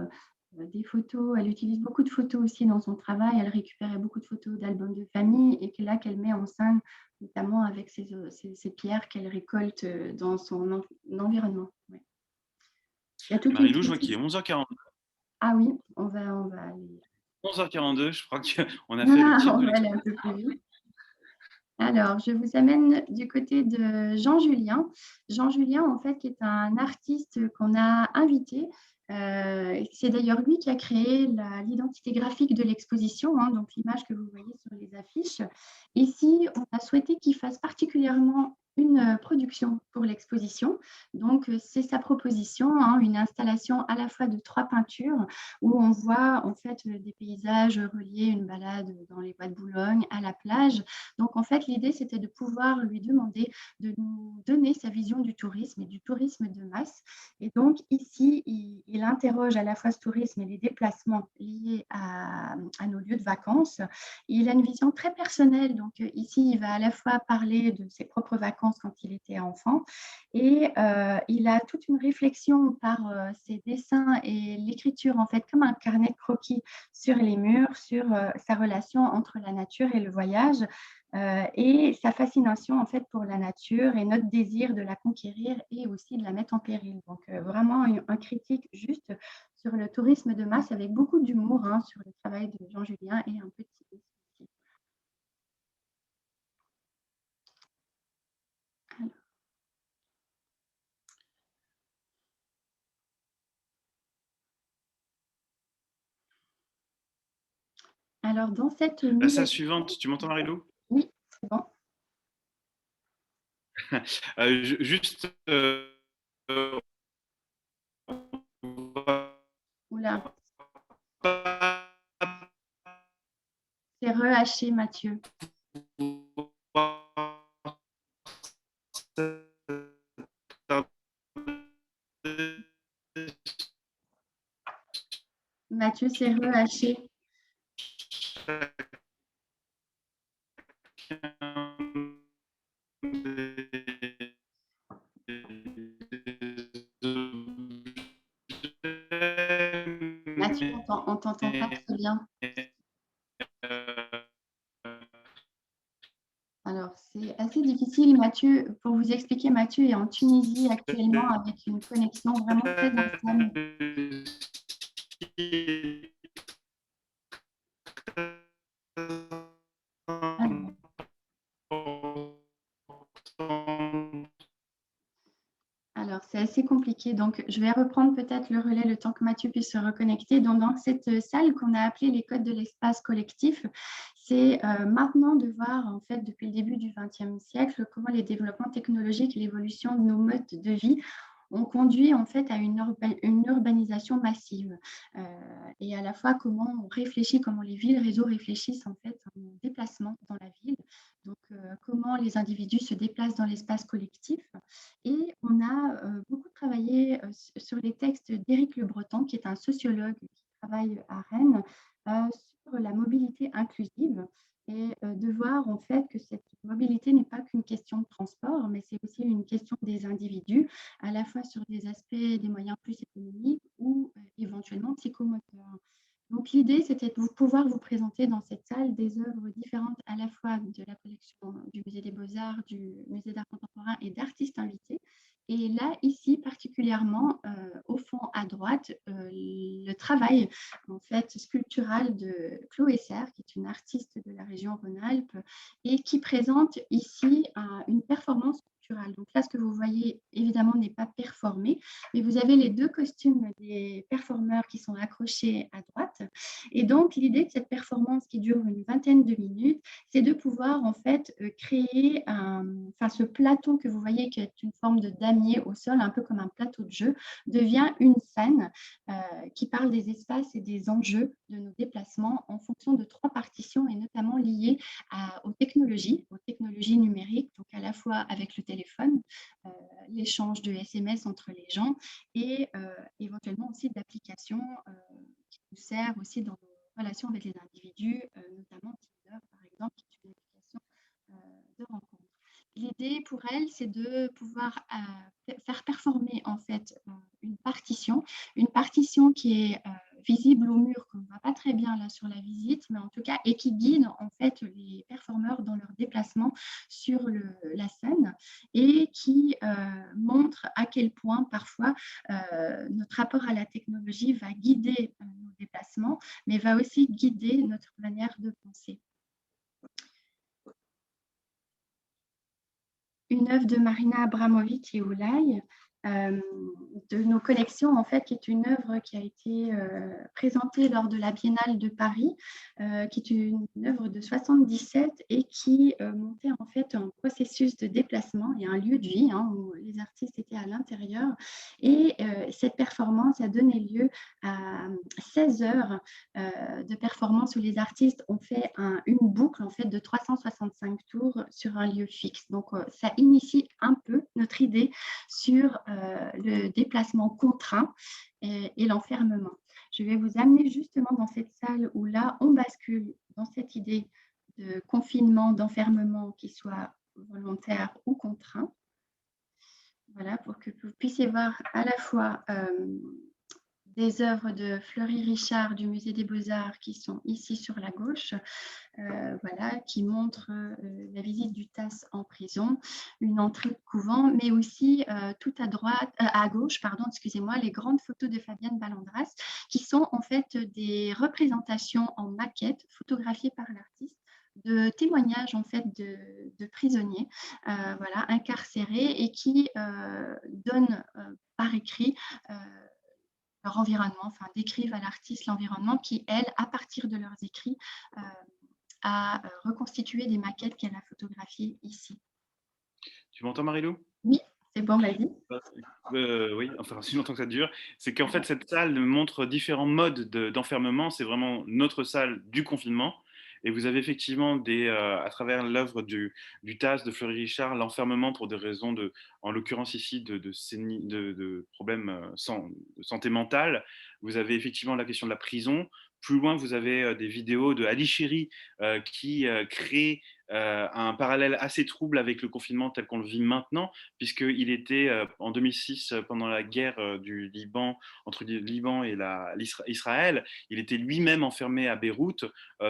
des photos. Elle utilise beaucoup de photos aussi dans son travail. Elle récupérait beaucoup de photos d'albums de famille et que là qu'elle met en scène, notamment avec ces pierres qu'elle récolte dans son environnement. Ouais. Il y a toute une Marie-Lou, je vois qu'il est critique. 11h42. Ah oui, on va aller. 11h42, je crois qu'on a fait le Ah, tiers on de va aller un l'exposition. peu plus vite. Alors, je vous amène du côté de Jean Julien. Jean Julien, en fait, qui est un artiste qu'on a invité C'est d'ailleurs lui qui a créé l'identité graphique de l'exposition, hein, donc l'image que vous voyez sur les affiches. Ici, on a souhaité qu'il fasse particulièrement une production pour l'exposition. Donc, c'est sa proposition, hein, une installation à la fois de 3 peintures où on voit en fait des paysages reliés, une balade dans les bois de Boulogne, à la plage. Donc, en fait, l'idée, c'était de pouvoir lui demander de nous donner sa vision du tourisme et du tourisme de masse. Et donc, ici, il interroge à la fois ce tourisme et les déplacements liés à nos lieux de vacances. Il a une vision très personnelle. Donc, ici, il va à la fois parler de ses propres vacances quand il était enfant et il a toute une réflexion par ses dessins et l'écriture, en fait, comme un carnet de croquis sur les murs, sur sa relation entre la nature et le voyage. Et sa fascination en fait pour la nature et notre désir de la conquérir et aussi de la mettre en péril. Donc vraiment un critique juste sur le tourisme de masse avec beaucoup d'humour, hein, sur le travail de Jean Julien et un peu de cynisme aussi. Alors dans cette mise Sa à suivante, tu m'entends, Marilou? oui, c'est bon. Juste, Oula, c'est rehaché, Mathieu. Mathieu, c'est rehaché. Mathieu, on t'entend pas très bien. Alors, c'est assez difficile, Mathieu. Pour vous expliquer, Mathieu est en Tunisie actuellement avec une connexion vraiment très ancienne. Alors, c'est assez compliqué. Donc, je vais reprendre peut-être le relais le temps que Mathieu puisse se reconnecter. Donc, dans cette salle qu'on a appelée les codes de l'espace collectif, c'est maintenant de voir, en fait, depuis le début du XXe siècle, comment les développements technologiques et l'évolution de nos modes de vie ont conduit en fait à une urbanisation massive et à la fois comment on réfléchit, comment les villes réseaux réfléchissent en fait en déplacement dans la ville, donc comment les individus se déplacent dans l'espace collectif. Et on a beaucoup travaillé sur les textes d'Éric Le Breton, qui est un sociologue qui travaille à Rennes, sur la mobilité inclusive et de voir en fait que cette mobilité n'est pas qu'une question de transport, mais c'est aussi une question des individus, à la fois sur des aspects des moyens plus économiques ou éventuellement psychomoteurs. Donc l'idée, c'était de pouvoir vous présenter dans cette salle des œuvres différentes à la fois de la collection du Musée des Beaux-Arts, du Musée d'art contemporain et d'artistes invités. Et là, ici, particulièrement, au fond à droite, le travail en fait sculptural de Chloé Serre, qui est une artiste de la région Rhône-Alpes et qui présente ici une performance sculpturale. Donc là, ce que vous voyez, évidemment, n'est pas performé, mais vous avez les deux costumes des performeurs qui sont accrochés à droite. Et donc, l'idée de cette performance qui dure une vingtaine de minutes, c'est de pouvoir en fait créer ce plateau que vous voyez qui est une forme de damier au sol, un peu comme un plateau de jeu, devient une scène qui parle des espaces et des enjeux de nos déplacements en fonction de 3 partitions et notamment liées aux technologies numériques, donc à la fois avec le téléphone, l'échange de SMS entre les gens et éventuellement aussi d'applications qui nous servent aussi dans nos relations avec les individus, notamment Tinder par exemple, qui est une application de rencontre. L'idée pour elle, c'est de pouvoir faire performer en fait une partition qui est visible au mur, qu'on ne voit pas très bien là sur la visite, mais en tout cas, et qui guide en fait les performeurs dans leur déplacement sur la scène et qui montre à quel point parfois notre rapport à la technologie va guider nos déplacements, mais va aussi guider notre manière de penser. Une œuvre de Marina Abramović et Oulay, euh, de nos collections, en fait, qui est une œuvre qui a été présentée lors de la Biennale de Paris, qui est une œuvre de 77 et qui montait en fait un processus de déplacement et un lieu de vie hein, où les artistes étaient à l'intérieur. Et cette performance a donné lieu à 16 heures de performance où les artistes ont fait une boucle en fait de 365 tours sur un lieu fixe. Donc, ça initie un peu notre idée sur le déplacement contraint et l'enfermement. Je vais vous amener justement dans cette salle où là, on bascule dans cette idée de confinement, d'enfermement qui soit volontaire ou contraint. Voilà, pour que vous puissiez voir à la fois des œuvres de Fleury Richard du Musée des Beaux-Arts qui sont ici sur la gauche, voilà, qui montrent la visite du TASS en prison, une entrée de couvent, mais aussi tout à droite, à gauche, pardon, excusez-moi, les grandes photos de Fabienne Ballandras, qui sont en fait des représentations en maquette photographiées par l'artiste de témoignages en fait de prisonniers voilà, incarcérés et qui donnent par écrit leur environnement, enfin décrivent à l'artiste l'environnement qui, elle, à partir de leurs écrits, a reconstitué des maquettes qu'elle a photographiées ici. Tu m'entends, Marilou? Oui, c'est bon, vas-y. Oui, enfin, si longtemps que ça dure. C'est qu'en fait, cette salle montre différents modes d'enfermement. C'est vraiment notre salle du confinement. Et vous avez effectivement à travers l'œuvre du TASS de Fleury Richard, l'enfermement pour des raisons en l'occurrence ici, de problèmes de santé mentale. Vous avez effectivement la question de la prison. Plus loin, vous avez des vidéos de Ali Chéri qui crée un parallèle assez trouble avec le confinement tel qu'on le vit maintenant, puisqu'il était en 2006, pendant la guerre du Liban, entre le Liban et Israël, il était lui-même enfermé à Beyrouth,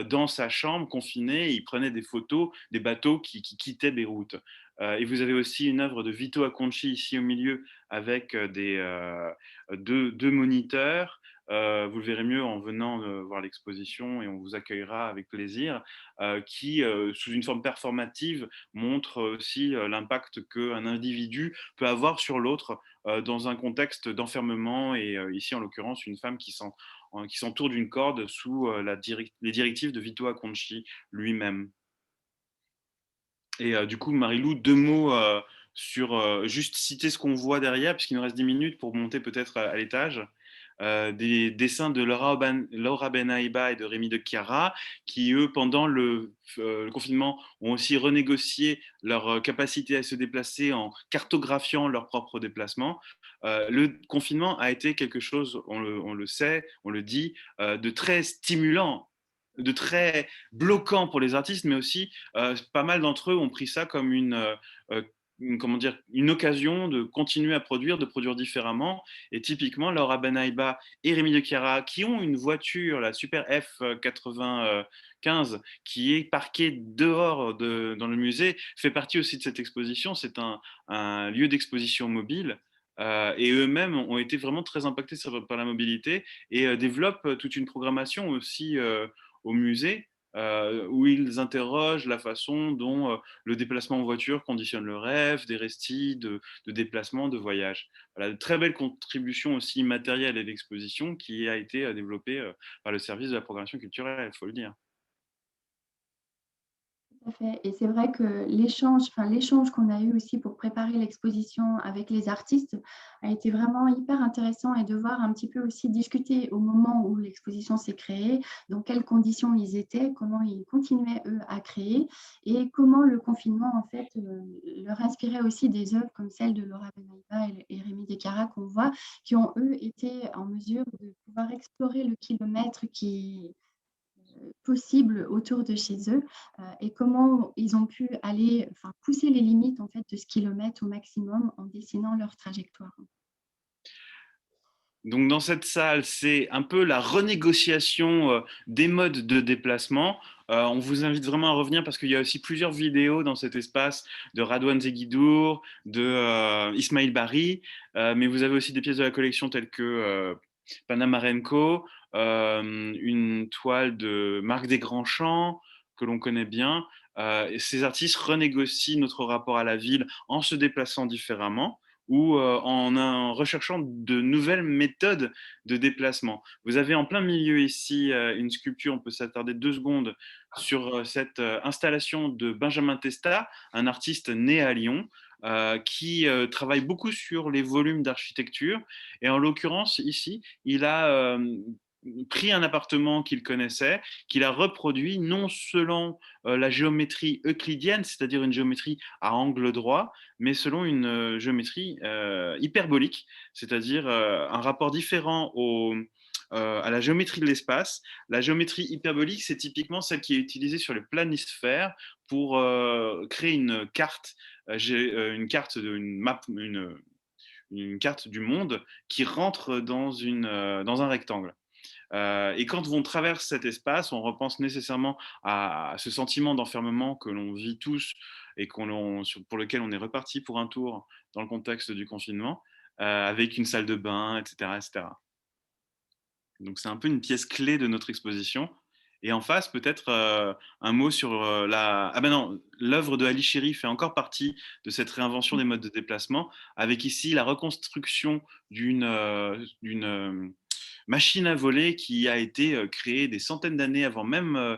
dans sa chambre, confiné, et il prenait des photos des bateaux qui quittaient Beyrouth. Et vous avez aussi une œuvre de Vito Acconci ici au milieu avec deux moniteurs. Vous le verrez mieux en venant voir l'exposition et on vous accueillera avec plaisir, qui, sous une forme performative, montre aussi l'impact qu'un individu peut avoir sur l'autre dans un contexte d'enfermement et ici en l'occurrence une femme qui s'entoure d'une corde sous les directives de Vito Acconci lui-même. Et du coup, Marilou, deux mots sur juste citer ce qu'on voit derrière, puisqu'il nous reste 10 minutes pour monter peut-être à l'étage. Des dessins de Laura Benaïba et de Rémi de Chiara, qui, eux, pendant le confinement, ont aussi renégocié leur capacité à se déplacer en cartographiant leurs propres déplacements. Le confinement a été quelque chose, on le sait, on le dit, de très stimulant, de très bloquant pour les artistes, mais aussi pas mal d'entre eux ont pris ça comme comment dire, une occasion de continuer à produire, de produire différemment. Et typiquement, Laura Benaïba et Rémi de Chiara, qui ont une voiture, la Super F95, qui est parquée dehors dans le musée, fait partie aussi de cette exposition. C'est un lieu d'exposition mobile. Et eux-mêmes ont été vraiment très impactés par la mobilité et développent toute une programmation aussi au musée, où ils interrogent la façon dont le déplacement en voiture conditionne le rêve, des récits de déplacement, de voyage. Voilà, de très belle contribution aussi matérielle à l'exposition qui a été développée par le service de la programmation culturelle, il faut le dire. Tout à fait. Et c'est vrai que l'échange qu'on a eu aussi pour préparer l'exposition avec les artistes a été vraiment hyper intéressant et de voir un petit peu aussi discuter au moment où l'exposition s'est créée, dans quelles conditions ils étaient, comment ils continuaient eux à créer et comment le confinement en fait leur inspirait aussi des œuvres comme celle de Laura Benaïba et Rémi Descartes qu'on voit, qui ont eux été en mesure de pouvoir explorer le kilomètre qui possible autour de chez eux et comment ils ont pu aller pousser les limites en fait de ce kilomètre au maximum en dessinant leur trajectoire. Donc dans cette salle, c'est un peu la renégociation des modes de déplacement. On vous invite vraiment à revenir parce qu'il y a aussi plusieurs vidéos dans cet espace de Radouane Zeguidour, de Ismail Bari, mais vous avez aussi des pièces de la collection telles que Panamarenko, une toile de Marc Desgrands-Champs que l'on connaît bien. Et ces artistes renégocient notre rapport à la ville en se déplaçant différemment. ou en recherchant de nouvelles méthodes de déplacement. Vous avez en plein milieu ici une sculpture, on peut s'attarder 2 secondes sur cette installation de Benjamin Testa, un artiste né à Lyon, qui travaille beaucoup sur les volumes d'architecture. Et en l'occurrence, ici, il a pris un appartement qu'il connaissait, qu'il a reproduit non selon la géométrie euclidienne, c'est-à-dire une géométrie à angle droit, mais selon une géométrie hyperbolique, c'est-à-dire un rapport différent à la géométrie de l'espace. La géométrie hyperbolique, c'est typiquement celle qui est utilisée sur les planisphères pour créer une carte, une carte du monde qui rentre dans un rectangle. Et quand on traverse cet espace, on repense nécessairement à ce sentiment d'enfermement que l'on vit tous et pour lequel on est reparti pour un tour dans le contexte du confinement, avec une salle de bain, etc., etc. Donc c'est un peu une pièce clé de notre exposition. Et en face, peut-être un mot sur la... Ah ben non, l'œuvre de Ali Chéri fait encore partie de cette réinvention des modes de déplacement, avec ici la reconstruction d'une machine à voler qui a été créée des centaines d'années avant même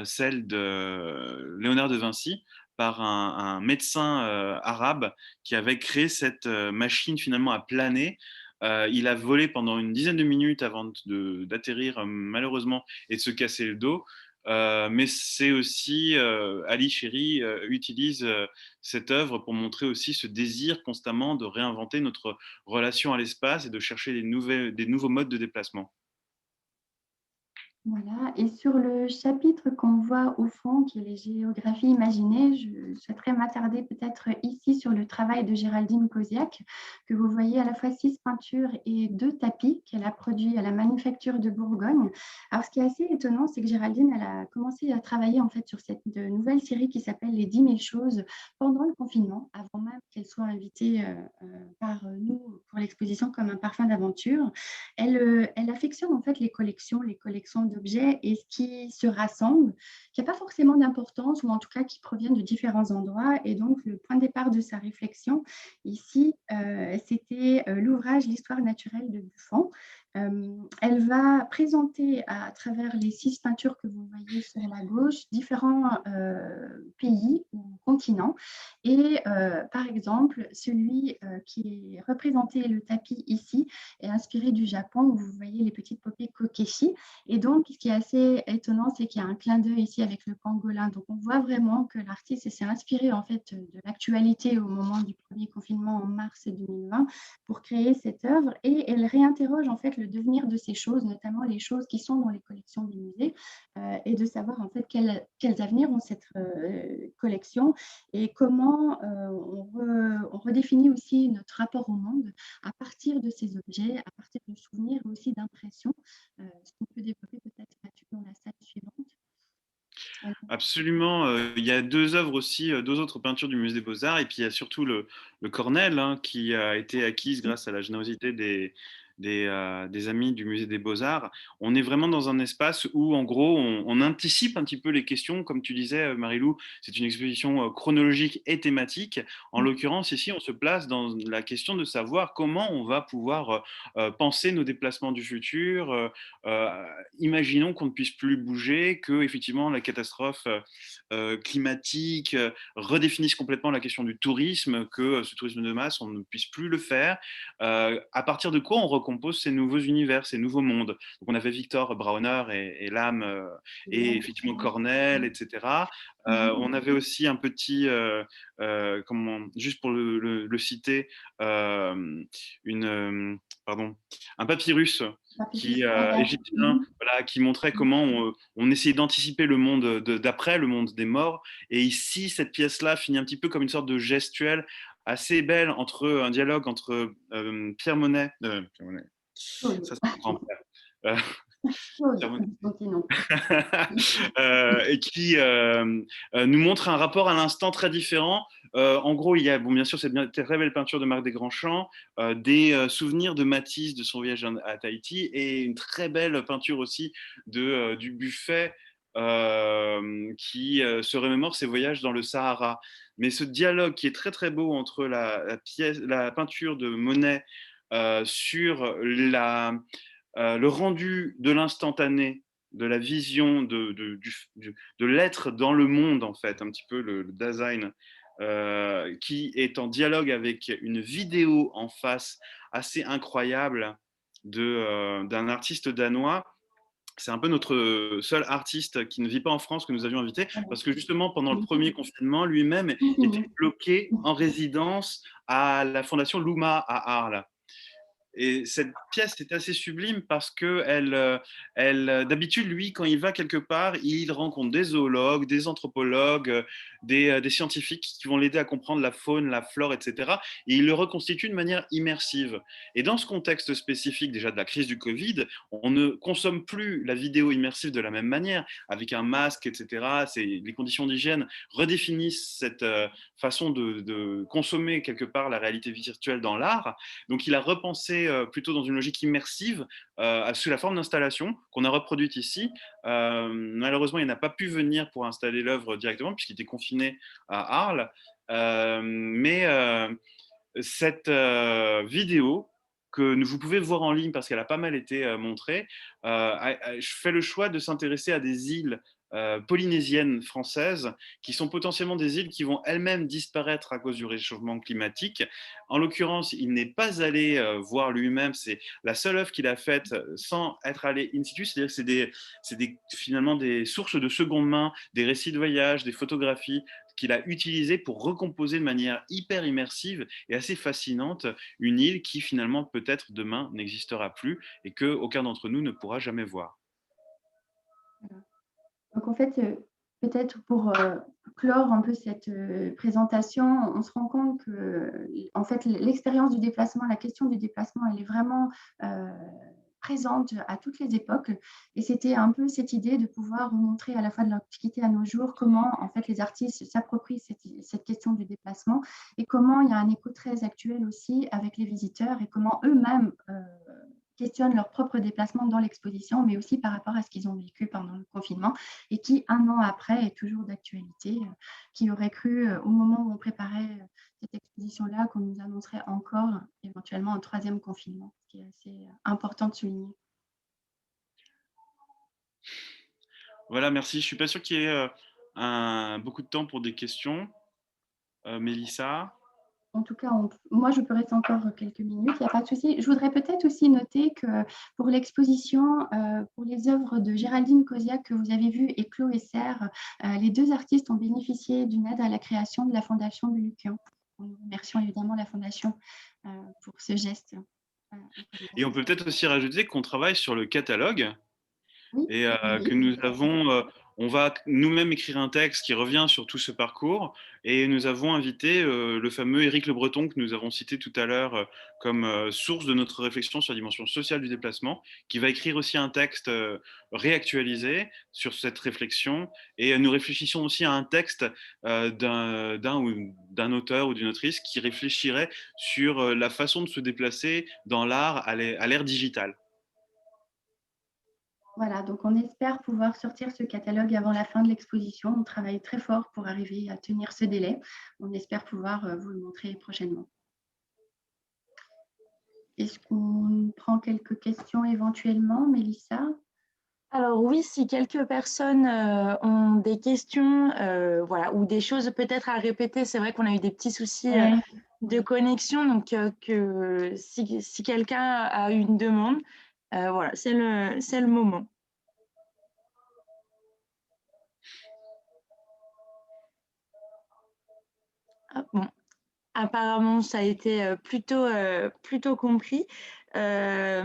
celle de Léonard de Vinci par un médecin arabe qui avait créé cette machine finalement à planer. Il a volé pendant une dizaine de minutes avant d'atterrir malheureusement et de se casser le dos. Mais c'est aussi Ali Chéri utilise cette œuvre pour montrer aussi ce désir constamment de réinventer notre relation à l'espace et de chercher des nouveaux modes de déplacement. Voilà, et sur le chapitre qu'on voit au fond, qui est les géographies imaginées, je souhaiterais m'attarder peut-être ici sur le travail de Géraldine Koziak, que vous voyez à la fois 6 peintures et 2 tapis qu'elle a produits à la Manufacture de Bourgogne. Alors, ce qui est assez étonnant, c'est que Géraldine, elle a commencé à travailler en fait sur cette nouvelle série qui s'appelle Les 10 000 choses pendant le confinement, avant même qu'elle soit invitée par nous pour l'exposition comme un parfum d'aventure. Elle affectionne en fait les collections d'objets et ce qui se rassemble, qui n'a pas forcément d'importance ou en tout cas qui proviennent de différents endroits. Et donc, le point de départ de sa réflexion ici, c'était l'ouvrage L'histoire naturelle de Buffon. Elle va présenter à travers les 6 peintures que vous voyez sur la gauche différents pays ou continents. Et par exemple, celui qui est représenté, le tapis ici, est inspiré du Japon où vous voyez les petites poupées kokeshi. Et donc, ce qui est assez étonnant, c'est qu'il y a un clin d'œil ici avec le pangolin. Donc, on voit vraiment que l'artiste s'est inspiré en fait de l'actualité au moment du premier confinement en mars 2020 pour créer cette œuvre. Et elle réinterroge en fait le devenir de ces choses, notamment les choses qui sont dans les collections du musée, et de savoir en fait quels avenirs ont cette collection et comment on redéfinit aussi notre rapport au monde à partir de ces objets, à partir de souvenirs et aussi d'impressions, ce qu'on peut développer peut-être dans la salle suivante. Absolument. Il y a 2 œuvres aussi, 2 autres peintures du Musée des Beaux-Arts, et puis il y a surtout le Cornell, hein, qui a été acquise grâce à la générosité des amis du Musée des Beaux-Arts. On est vraiment dans un espace où, en gros, on anticipe un petit peu les questions. Comme tu disais, Marie-Lou, c'est une exposition chronologique et thématique. En l'occurrence, ici, on se place dans la question de savoir comment on va pouvoir penser nos déplacements du futur. Imaginons qu'on ne puisse plus bouger, que effectivement la catastrophe climatique redéfinisse complètement la question du tourisme, que ce tourisme de masse, on ne puisse plus le faire. À partir de quoi on recompose ces nouveaux univers, ces nouveaux mondes. Donc on avait Victor Brauner et Lam et effectivement Cornell, etc. On avait aussi un petit, juste pour le citer, pardon, un papyrus égyptien, voilà, qui montrait comment on essayait d'anticiper le monde d'après, le monde des morts. Et ici, cette pièce-là finit un petit peu comme une sorte de gestuelle assez belle entre un dialogue entre Pierre Monet, ça c'est mon grand-père, Pierre Monet, et qui nous montre un rapport à l'instant très différent. En gros, il y a, bon, bien sûr, cette très belle peinture de Marc Desgrands-Champs, des souvenirs de Matisse de son voyage à Tahiti, et une très belle peinture aussi du buffet qui se remémore ses voyages dans le Sahara. Mais ce dialogue qui est très très beau entre la peinture de Monet sur le rendu de l'instantané, de la vision de l'être dans le monde, en fait, un petit peu le Dasein, qui est en dialogue avec une vidéo en face assez incroyable d'un artiste danois. C'est un peu notre seul artiste qui ne vit pas en France que nous avions invité, parce que justement, pendant le premier confinement, lui-même était bloqué en résidence à la Fondation Luma à Arles. Et cette pièce est assez sublime parce que d'habitude, lui, quand il va quelque part, il rencontre des zoologues, des anthropologues, des scientifiques qui vont l'aider à comprendre la faune, la flore, etc. Et il le reconstitue de manière immersive. Et dans ce contexte spécifique déjà de la crise du Covid, on ne consomme plus la vidéo immersive de la même manière, avec un masque, etc. Les conditions d'hygiène redéfinissent cette façon de consommer quelque part la réalité virtuelle dans l'art. Donc il a repensé plutôt dans une logique immersive sous la forme d'installation qu'on a reproduite ici. Malheureusement, il n'a pas pu venir pour installer l'œuvre directement puisqu'il était confiné à Arles. Mais cette vidéo que vous pouvez voir en ligne parce qu'elle a pas mal été montrée, je fais le choix de s'intéresser à des îles polynésiennes françaises qui sont potentiellement des îles qui vont elles-mêmes disparaître à cause du réchauffement climatique. En l'occurrence, il n'est pas allé voir lui-même, c'est la seule œuvre qu'il a faite sans être allé in situ, c'est-à-dire que finalement des sources de seconde main, des récits de voyage, des photographies qu'il a utilisées pour recomposer de manière hyper immersive et assez fascinante une île qui finalement peut-être demain n'existera plus et qu'aucun d'entre nous ne pourra jamais voir. Donc en fait, peut-être pour clore un peu cette présentation, on se rend compte que en fait, l'expérience du déplacement, la question du déplacement, elle est vraiment présente à toutes les époques. Et c'était un peu cette idée de pouvoir montrer à la fois de l'Antiquité à nos jours comment en fait les artistes s'approprient cette question du déplacement et comment il y a un écho très actuel aussi avec les visiteurs et comment eux-mêmes questionnent leur propre déplacement dans l'exposition, mais aussi par rapport à ce qu'ils ont vécu pendant le confinement et qui, un an après, est toujours d'actualité. Qui aurait cru, au moment où on préparait cette exposition-là, qu'on nous annoncerait encore éventuellement un troisième confinement, ce qui est assez important de souligner. Voilà, merci. Je ne suis pas sûr qu'il y ait beaucoup de temps pour des questions. Mélissa? En tout cas, moi, je peux rester encore quelques minutes, il n'y a pas de souci. Je voudrais peut-être aussi noter que pour l'exposition, pour les œuvres de Géraldine Koziak que vous avez vues et Chloé Serre, les deux artistes ont bénéficié d'une aide à la création de la Fondation de Lucan. Nous remercions évidemment la Fondation pour ce geste. Et on peut peut-être aussi rajouter qu'on travaille sur le catalogue Oui, et oui. que nous avons, on va nous-mêmes écrire un texte qui revient sur tout ce parcours et nous avons invité le fameux Éric Le Breton que nous avons cité tout à l'heure comme source de notre réflexion sur la dimension sociale du déplacement, qui va écrire aussi un texte réactualisé sur cette réflexion et nous réfléchissons aussi à un texte d'un auteur ou d'une autrice qui réfléchirait sur la façon de se déplacer dans l'art à l'ère digitale. Voilà, donc on espère pouvoir sortir ce catalogue avant la fin de l'exposition. On travaille très fort pour arriver à tenir ce délai. On espère pouvoir vous le montrer prochainement. Est-ce qu'on prend quelques questions éventuellement, Mélissa? Alors oui, si quelques personnes ont des questions voilà, ou des choses peut-être à répéter, c'est vrai qu'on a eu des petits soucis de connexion, donc si quelqu'un a une demande, voilà, c'est le moment. Ah, bon, apparemment, ça a été plutôt compris. Ouais,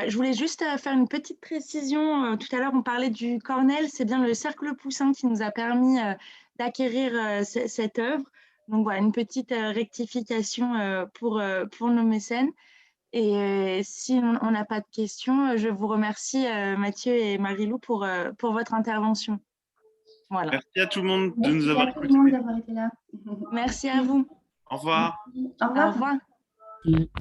je voulais juste faire une petite précision. Tout à l'heure, on parlait du Cornell. C'est bien le Cercle Poussin qui nous a permis d'acquérir cette œuvre. Donc voilà, une petite rectification pour nos mécènes. Et si on n'a pas de questions, je vous remercie Mathieu et Marie-Lou pour votre intervention. Voilà. Merci à tout le monde de Merci nous à avoir tout le écoutés. monde d'avoir été là. Merci à vous. Au revoir. Au revoir. Au revoir.